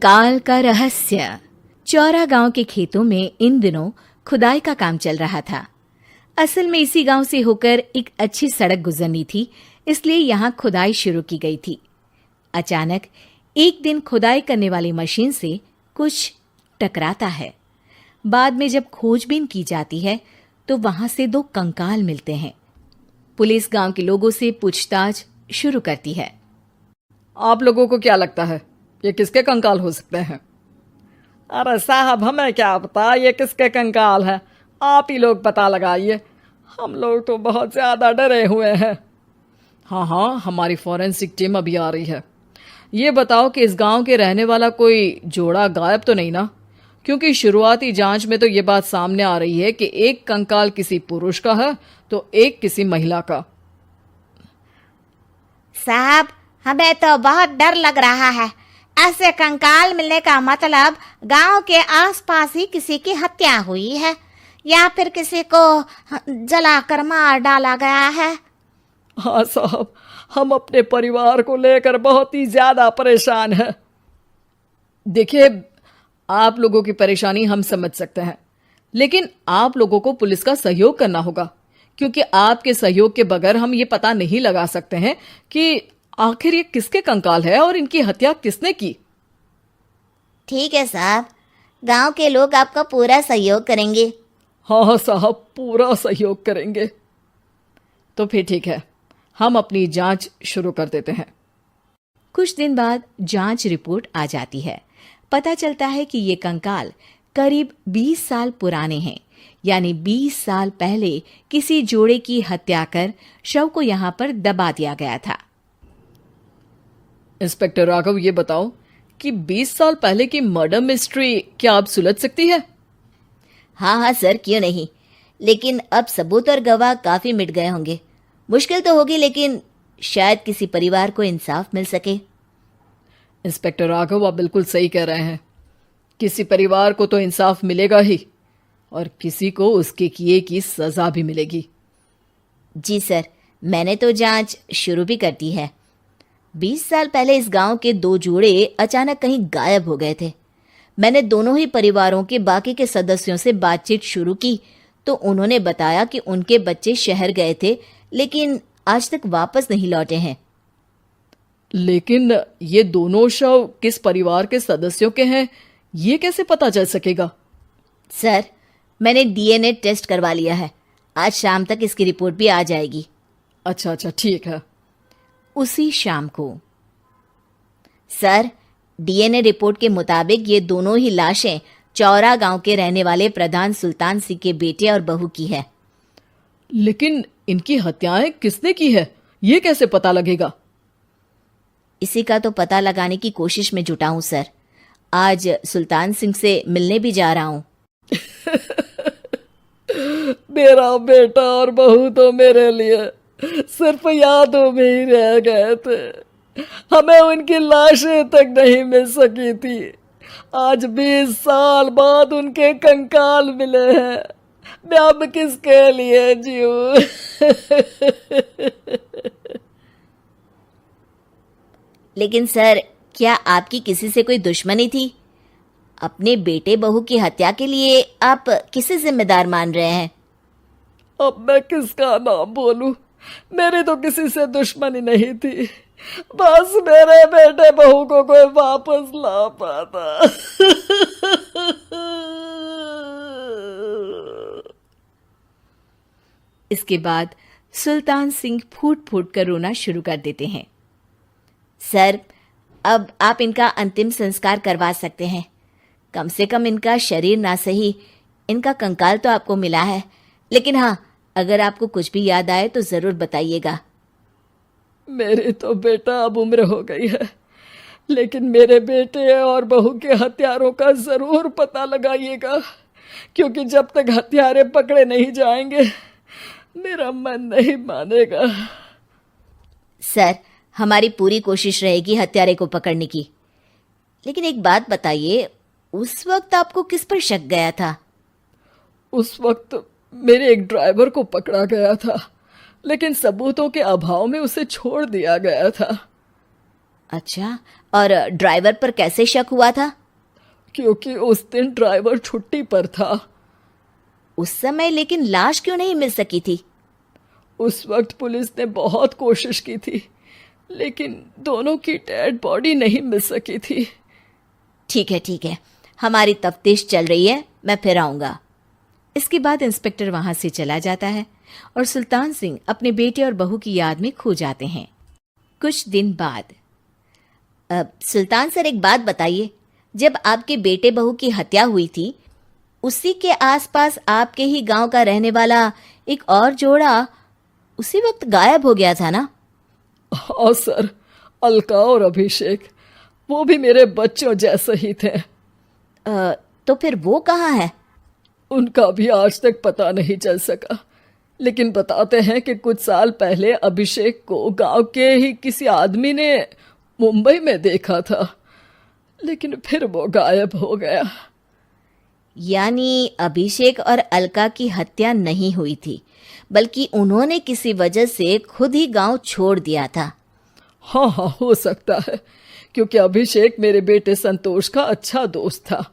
कंकाल का रहस्य। चौरा गांव के खेतों में इन दिनों खुदाई का काम चल रहा था। असल में इसी गांव से होकर एक अच्छी सड़क गुजरनी थी, इसलिए यहाँ खुदाई शुरू की गई थी। अचानक एक दिन खुदाई करने वाली मशीन से कुछ टकराता है। बाद में जब खोजबीन की जाती है तो वहां से 2 कंकाल मिलते हैं। पुलिस गांव के लोगों से पूछताछ शुरू करती है। आप लोगों को क्या लगता है ये किसके कंकाल हो सकते हैं? अरे साहब, हमें क्या पता ये किसके कंकाल है, आप ही लोग पता लगाइए। हम लोग तो बहुत ज़्यादा डरे हुए हैं। हाँ, हमारी फॉरेंसिक टीम अभी आ रही है। ये बताओ कि इस गांव के रहने वाला कोई जोड़ा गायब तो नहीं ना? क्योंकि शुरुआती जांच में तो ये बात सामने आ रही है कि एक कंकाल किसी पुरुष का है तो एक किसी महिला का। साहब, हमें तो बहुत डर लग रहा है। ऐसे कंकाल मिलने का मतलब गांव के आसपास ही किसी की हत्या हुई है या फिर किसी को जलाकर मार डाला गया है। हाँ साहब, हम अपने परिवार को लेकर बहुत ही ज्यादा परेशान हैं। देखिए, आप लोगों की परेशानी हम समझ सकते हैं, लेकिन आप लोगों को पुलिस का सहयोग करना होगा, क्योंकि आपके सहयोग के बगैर हम ये पता नहीं लगा सकते हैं कि आखिर ये किसके कंकाल है और इनकी हत्या किसने की। ठीक है साहब, गांव के लोग आपका पूरा सहयोग करेंगे। हाँ साहब, पूरा सहयोग करेंगे। तो फिर ठीक है, हम अपनी जांच शुरू कर देते हैं। कुछ दिन बाद जांच रिपोर्ट आ जाती है। पता चलता है कि ये कंकाल करीब 20 साल पुराने हैं, यानी 20 साल पहले किसी जोड़े की हत्या कर शव को यहाँ पर दबा दिया गया था। इंस्पेक्टर राघव, ये बताओ कि 20 साल पहले की मर्डर मिस्ट्री क्या आप सुलझ सकती है? हाँ सर, क्यों नहीं, लेकिन अब सबूत और गवाह काफी मिट गए होंगे। मुश्किल तो होगी, लेकिन शायद किसी परिवार को इंसाफ मिल सके। इंस्पेक्टर राघव, आप बिल्कुल सही कह रहे हैं। किसी परिवार को तो इंसाफ मिलेगा ही और किसी को उसके किए की सजा भी मिलेगी। जी सर, मैंने तो जांच शुरू भी कर दी है। 20 साल पहले इस गांव के 2 जोड़े अचानक कहीं गायब हो गए थे। मैंने दोनों ही परिवारों के बाकी के सदस्यों से बातचीत शुरू की तो उन्होंने बताया कि उनके बच्चे शहर गए थे, लेकिन आज तक वापस नहीं लौटे हैं। लेकिन ये दोनों शव किस परिवार के सदस्यों के हैं, ये कैसे पता चल सकेगा? सर, मैंने डीएनए टेस्ट करवा लिया है। आज शाम तक इसकी रिपोर्ट भी आ जाएगी। अच्छा, ठीक है। उसी शाम को सर, डीएनए रिपोर्ट के मुताबिक ये दोनों ही लाशें चौरा गांव के रहने वाले प्रधान सुल्तान सिंह के बेटे और बहू की है। लेकिन इनकी हत्याएं किसने की है, ये कैसे पता लगेगा? इसी का तो पता लगाने की कोशिश में जुटा हूं सर। आज सुल्तान सिंह से मिलने भी जा रहा हूं। मेरा बेटा और बहू तो मेरे लिए सिर्फ यादों में ही रह गए थे। हमें उनकी लाशें तक नहीं मिल सकी थी। आज 20 साल बाद उनके कंकाल मिले हैं। मैं अब किसके लिए जीऊं? लेकिन सर, क्या आपकी किसी से कोई दुश्मनी थी? अपने बेटे बहू की हत्या के लिए आप किसे जिम्मेदार मान रहे हैं? अब मैं किसका नाम बोलूं? मेरी तो किसी से दुश्मनी नहीं थी, बस मेरे बेटे बहू को कोई वापस ला पाता। इसके बाद सुल्तान सिंह फूट फूट कर रोना शुरू कर देते हैं। सर, अब आप इनका अंतिम संस्कार करवा सकते हैं। कम से कम इनका शरीर ना सही, इनका कंकाल तो आपको मिला है। लेकिन हाँ, अगर आपको कुछ भी याद आए तो जरूर बताइएगा। मेरी तो बेटा अब उम्र हो गई है, लेकिन मेरे बेटे और बहू के हत्यारों का जरूर पता लगाइएगा, क्योंकि जब तक हत्यारे पकड़े नहीं जाएंगे मेरा मन नहीं मानेगा। सर, हमारी पूरी कोशिश रहेगी हत्यारे को पकड़ने की। लेकिन एक बात बताइए, उस वक्त आपको किस पर शक गया था? उस वक्त मेरे एक ड्राइवर को पकड़ा गया था, लेकिन सबूतों के अभाव में उसे छोड़ दिया गया था। अच्छा, और ड्राइवर पर कैसे शक हुआ था? क्योंकि उस दिन ड्राइवर छुट्टी पर था। उस समय लेकिन लाश क्यों नहीं मिल सकी थी? उस वक्त पुलिस ने बहुत कोशिश की थी, लेकिन दोनों की डेड बॉडी नहीं मिल सकी थी। ठीक है, हमारी तफ्तीश चल रही है, मैं फिर आऊंगा। इसके बाद इंस्पेक्टर वहां से चला जाता है और सुल्तान सिंह अपने बेटे और बहू की याद में खो जाते हैं। कुछ दिन बाद सुल्तान सर, एक बात बताइए, जब आपके बेटे बहू की हत्या हुई थी, उसी के आसपास आपके ही गांव का रहने वाला एक और जोड़ा उसी वक्त गायब हो गया था ना? हाँ सर, अलका और अभिषेक, वो भी मेरे बच्चों जैसे ही थे। तो फिर वो कहाँ है? उनका भी आज तक पता नहीं चल सका, लेकिन बताते हैं कि कुछ साल पहले अभिषेक को गांव के ही किसी आदमी ने मुंबई में देखा था, लेकिन फिर वो गायब हो गया। यानी अभिषेक और अलका की हत्या नहीं हुई थी, बल्कि उन्होंने किसी वजह से खुद ही गांव छोड़ दिया था। हाँ, हो सकता है, क्योंकि अभिषेक मेरे बेटे संतोष का अच्छा दोस्त था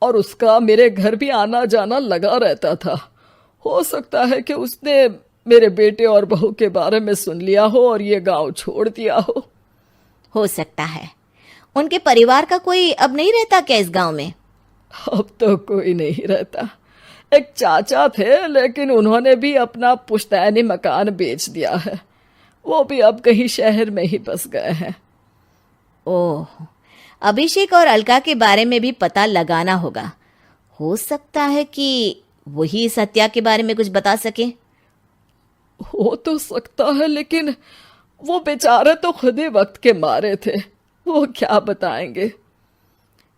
और उसका मेरे घर भी आना जाना लगा रहता था। हो सकता है कि उसने मेरे बेटे और बहू के बारे में सुन लिया हो और ये गांव छोड़ दिया हो सकता है। उनके परिवार का कोई अब नहीं रहता क्या इस गांव में? अब तो कोई नहीं रहता। एक चाचा थे, लेकिन उन्होंने भी अपना पुश्तैनी मकान बेच दिया है। वो भी अब कहीं शहर में ही बस गए हैं। ओह, अभिषेक और अलका के बारे में भी पता लगाना होगा। हो सकता है कि वही इस हत्या के बारे में कुछ बता सके। हो तो सकता है, लेकिन वो बेचारे तो खुद ही वक्त के मारे थे, वो क्या बताएंगे।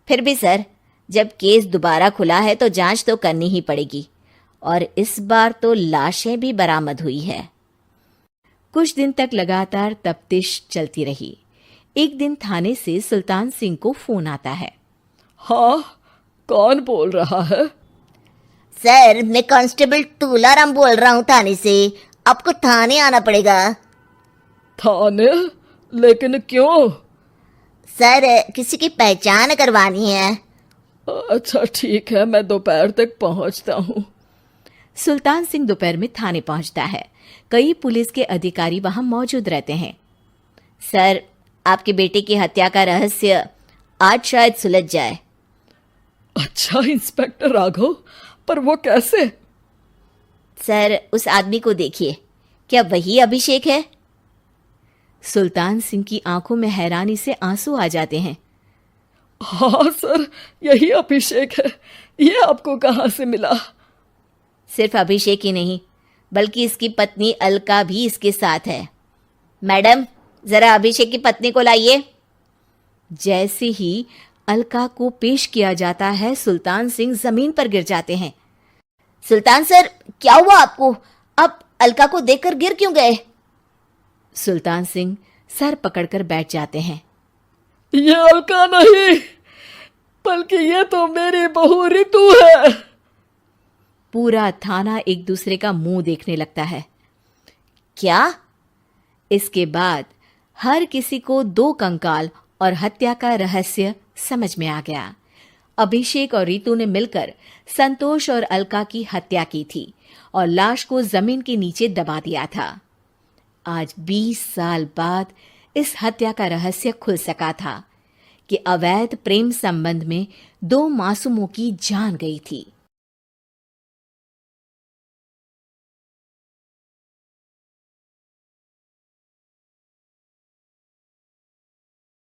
फिर भी सर, जब केस दोबारा खुला है तो जांच तो करनी ही पड़ेगी, और इस बार तो लाशें भी बरामद हुई है। कुछ दिन तक लगातार तफ्तीश चलती रही। एक दिन थाने से सुल्तान सिंह को फोन आता है। हाँ, कौन बोल रहा है? सर, मैं कांस्टेबल तुलाराम बोल रहा हूँ थाने से। आपको थाने आना पड़ेगा। थाने? लेकिन क्यों? सर, किसी की पहचान करवानी है। अच्छा ठीक है, मैं दोपहर तक पहुंचता हूँ। सुल्तान सिंह दोपहर में थाने पहुंचता है। कई पुलिस के अधिकारी वहां मौजूद रहते हैं। सर, आपके बेटे की हत्या का रहस्य आज शायद सुलझ जाए। अच्छा इंस्पेक्टर राघव, पर वो कैसे? सर, उस आदमी को देखिए, क्या वही अभिषेक है? सुल्तान सिंह की आंखों में हैरानी से आंसू आ जाते हैं। हाँ सर, यही अभिषेक है। ये आपको कहाँ से मिला? सिर्फ अभिषेक ही नहीं, बल्कि इसकी पत्नी अलका भी इसके साथ है। मैडम, जरा अभिषेक की पत्नी को लाइए। जैसे ही अलका को पेश किया जाता है, सुल्तान सिंह जमीन पर गिर जाते हैं। सुल्तान सर, क्या हुआ आपको? आप अलका को देखकर गिर क्यों गए? सुल्तान सिंह सर पकड़कर बैठ जाते हैं। ये अलका नहीं, बल्कि ये तो मेरी बहू रितु है। पूरा थाना एक दूसरे का मुंह देखने लगता है। क्या? इसके बाद हर किसी को दो कंकाल और हत्या का रहस्य समझ में आ गया। अभिषेक और रितु ने मिलकर संतोष और अलका की हत्या की थी और लाश को जमीन के नीचे दबा दिया था। आज 20 साल बाद इस हत्या का रहस्य खुल सका था कि अवैध प्रेम संबंध में 2 मासूमों की जान गई थी।